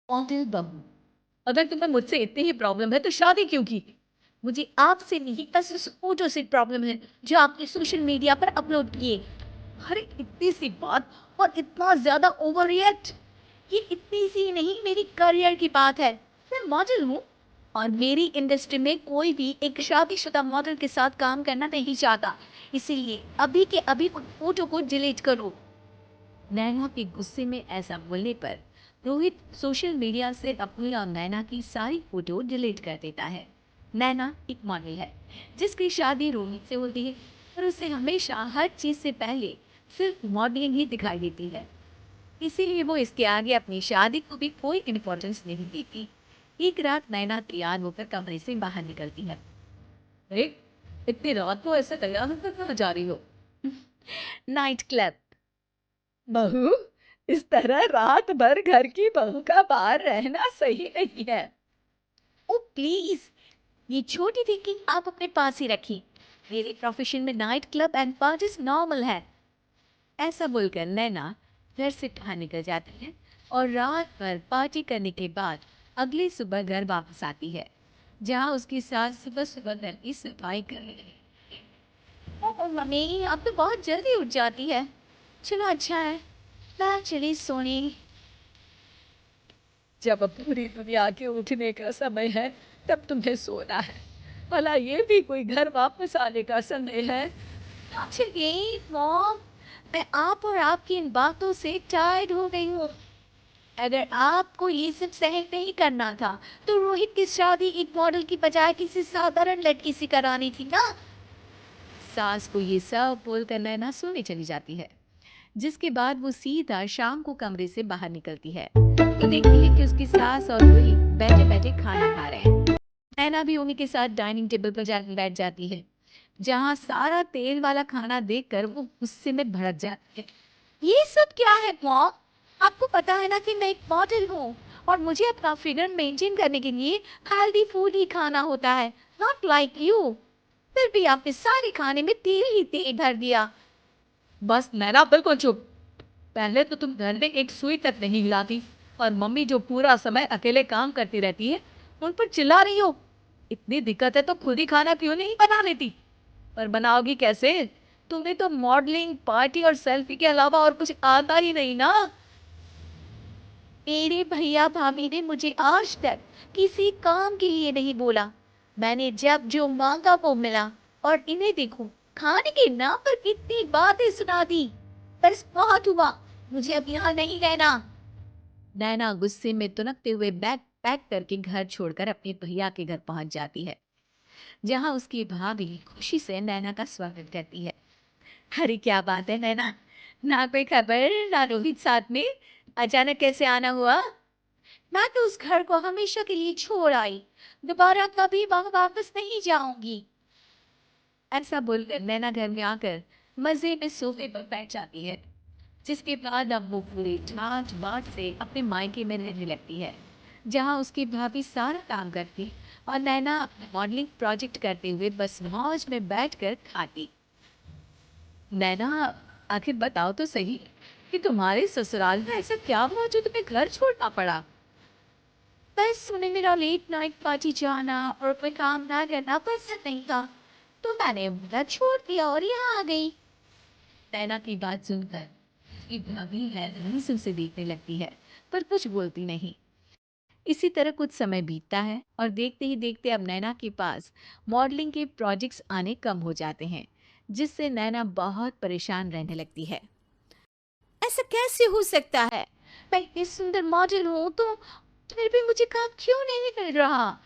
Model बहू, अगर तुम्हें मुझसे इतनी ही प्रॉब्लम है तो शादी क्यों की? मुझे आपसे नहीं बस उस फोटो से प्रॉब्लम है जो आपने सोशल मीडिया पर अपलोड किए। अरे इतनी सी बात और इतना ज्यादा ओवर रिएक्ट। ये इतनी सी नहीं, मेरी करियर की बात है। मैं मॉडल हूँ और मेरी इंडस्ट्री में कोई भी एक शादीशुदा मॉडल के साथ काम करना नहीं चाहता। इसीलिए अभी के अभी उन फोटो को डिलीट करो। नैना के गुस्से में ऐसा बोलने पर रोहित सोशल मीडिया से अपनी और नैना की सारी फोटो डिलीट कर देता है। नैना एक मॉडल है जिसकी शादी रोहित से होती है और उसे हमेशा हर चीज से पहले सिर्फ मॉडलिंग ही दिखाई देती है। इसीलिए वो इसके आगे अपनी शादी को भी कोई इम्पोर्टेंस नहीं देती। एक रात नैना तैयार होकर कमरे से बाहर निकलती है। अरे इतनी रात को ऐसे तैयार होकर कहाँ जा रही हो? Night club. बहू, इस तरह रात भर घर की बहू का बाहर रहना सही नहीं है। ओ प्लीज, ये छोटी थिंकिंग आप अपने पास ही रखिए। मेरे प्रोफेशन में night club and parties normal है। ऐसा बोलकर नैना घर से बाहर निकल जाती है और रात भर पार्टी करने के बाद अगली सुबह घर वापस आती है, जहाँ उसकी सास सुबह सुबह घर की सफाई कर रही है। ओह मम्मी, अब तो बहुत जल्दी उठ जाती है। चलो अच्छा है, मैं चली सोने। जब अब पूरी दुनिया के उठने का समय है तब तुम्हें सोना है। भला ये भी कोई घर वापस आने का समय है? चलिए मॉम, मैं आप और आपकी इन बातों से टायर्ड हो गई हूँ। अगर आपको ये सब सहन नहीं करना था तो रोहित की शादी एक मॉडल की बजाय किसी साधारण लड़की से करानी थी ना। सास को ये सब बोलकर नैना सोने चली जाती है, जिसके बाद वो सीधा शाम को कमरे से बाहर निकलती है तो देखती है कि उसकी सास और रोहित बैठे बैठे खाना खा रहे हैं। नैना भी उन्हीं के साथ डाइनिंग टेबल पर जाकर बैठ जाती है, जहाँ सारा तेल वाला खाना देखकर वो गुस्से में भड़क जाती है। ये सब क्या है मॉम? आपको पता है ना कि मैं एक मॉडल हूँ और मुझे अपना फिगर मेंटेन करने के लिए हेल्दी फूड ही खाना होता है, नॉट लाइक यू। फिर भी आपने सारे खाने में तेल ही तेल भर दिया। बस नैना बिल्कुल चुप। पहले तो तुम घर में एक सुई तक नहीं हिलाती और मम्मी जो पूरा समय अकेले काम करती रहती है उन पर चिल्ला रही हो। इतनी दिक्कत है तो खुद ही खाना क्यों नहीं बना लेती? पर बनाओगी कैसे? तुम्हें तो मॉडलिंग, पार्टी और सेल्फी के अलावा और कुछ आता ही नहीं ना। मेरे भैया भाभी ने मुझे आज तक किसी काम के लिए नहीं बोला। मैंने जब जो मांगा वो मिला और इन्हें देखो, खाने के नाम पर कितनी बातें सुना दी। बस बहुत हुआ, मुझे अब यहाँ नहीं रहना। नैना गुस्से में तुनकते हुए बैग पैक करके घर छोड़कर अपने भैया के घर पहुंच जाती है, जहां उसकी भाभी खुशी से नैना का स्वागत करती है। अरे क्या बात है नैना, ना कोई खबर ना रोहित साथ में, अचानक कैसे आना हुआ? मैं तो उस घर को हमेशा के लिए छोड़ आई, दोबारा कभी वहां वापस नहीं जाऊंगी। ऐसा बोलकर नैना घर में आकर मजे में सोफे पर बैठ जाती है, जिसके बाद अब वो पूरे ठाठ बाट से अपने मायके में रहने लगती है, जहाँ उसकी भाभी सारा काम करती और नैना अपना मॉडलिंग प्रोजेक्ट करते हुए बस मौज में बैठकर खाती। नैना, आखिर बताओ तो सही कि तुम्हारे ससुराल में ऐसा क्या हुआ जो तुम्हें घर छोड़ना पड़ा? बस उन्हें मेरा लेट नाइट पार्टी जाना और कोई काम ना करना पसंद नहीं था, तो मैंने बोला छोड़ दिया और यहाँ आ गई। नैना की बात सुनकर उसकी भाभी हैरानी से देखने लगती है, पर कुछ बोलती नहीं। इसी तरह कुछ समय बीतता है और देखते ही देखते अब नैना के पास मॉडलिंग के प्रोजेक्ट्स आने कम हो जाते हैं, जिससे नैना बहुत परेशान रहने लगती है। ऐसा कैसे हो सकता है? मैं इतनी सुंदर मॉडल हूँ तो फिर भी मुझे काम क्यों नहीं मिल रहा?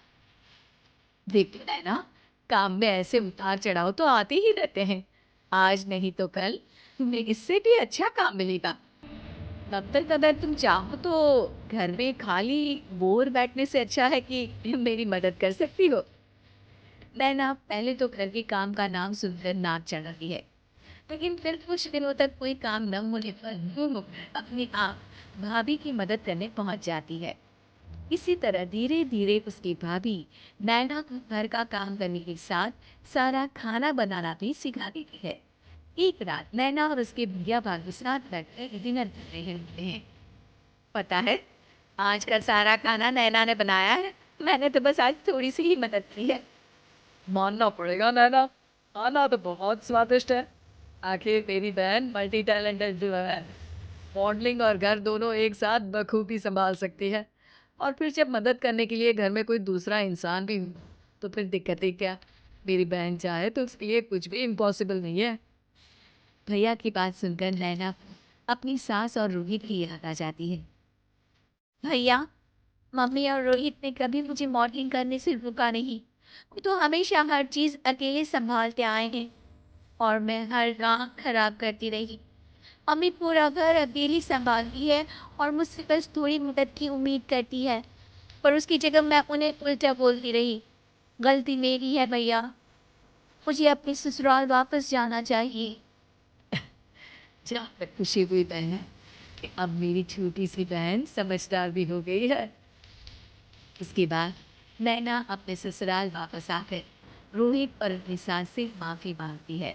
देखते हैं ना, काम में ऐसे उतार चढ़ाव तो आते ही रहते हैं। आज नहीं तो कल तुम्हें इससे भी अच्छा काम मिलेगा। तब तक अगर तुम चाहो तो घर में खाली बोर बैठने से अच्छा है कि मेरी मदद कर सकती हो। नैना पहले तो घर के काम का नाम सुनकर नाक चढ़ रही है, लेकिन फिर कुछ दिनों तक कोई काम न होने पर वो अपने आप भाभी की मदद करने पहुंच जाती है। इसी तरह धीरे धीरे उसकी भाभी नैना को घर का काम करने के साथ सारा खाना बनाना भी सिखा देती है। एक रात नैना और उसके भैया भाभी साथ बैठकर डिनर कर रहे होते हैं। पता है, आज का सारा खाना नैना ने बनाया है। मैंने तो बस आज थोड़ी सी ही मदद की है। मानना पड़ेगा नैना, खाना तो बहुत स्वादिष्ट है। आखिर तेरी बहन मल्टी टैलेंटेड जो है, मॉडलिंग और घर दोनों एक साथ बखूबी संभाल सकती है। और फिर जब मदद करने के लिए घर में कोई दूसरा इंसान भी हो तो फिर दिक्कत ही क्या। मेरी बहन चाहे तो उसके लिए कुछ भी इम्पॉसिबल नहीं है। भैया की बात सुनकर नैना अपनी सास और रोहित की याद आ जाती है। भैया, मम्मी और रोहित ने कभी मुझे मॉडलिंग करने से रोका नहीं। वो तो हमेशा हर चीज अकेले संभालते आए हैं और मैं हर काम खराब करती रही। मम्मी पूरा घर अकेली संभालती है और मुझसे बस थोड़ी मदद की उम्मीद करती है, पर उसकी जगह मैं उन्हें उल्टा बोलती रही। गलती मेरी है भैया, मुझे अपने ससुराल वापस जाना चाहिए। जहाँ तक खुशी हुई बहन कि अब मेरी छोटी सी बहन समझदार भी हो गई है। उसके बाद नैना अपने ससुराल वापस आकर रोहित और अपनी सास से माफी मांगती है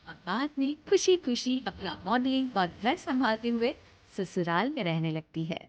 और बाद में खुशी खुशी अपना मॉडलिंग और घर संभालते हुए ससुराल में रहने लगती है।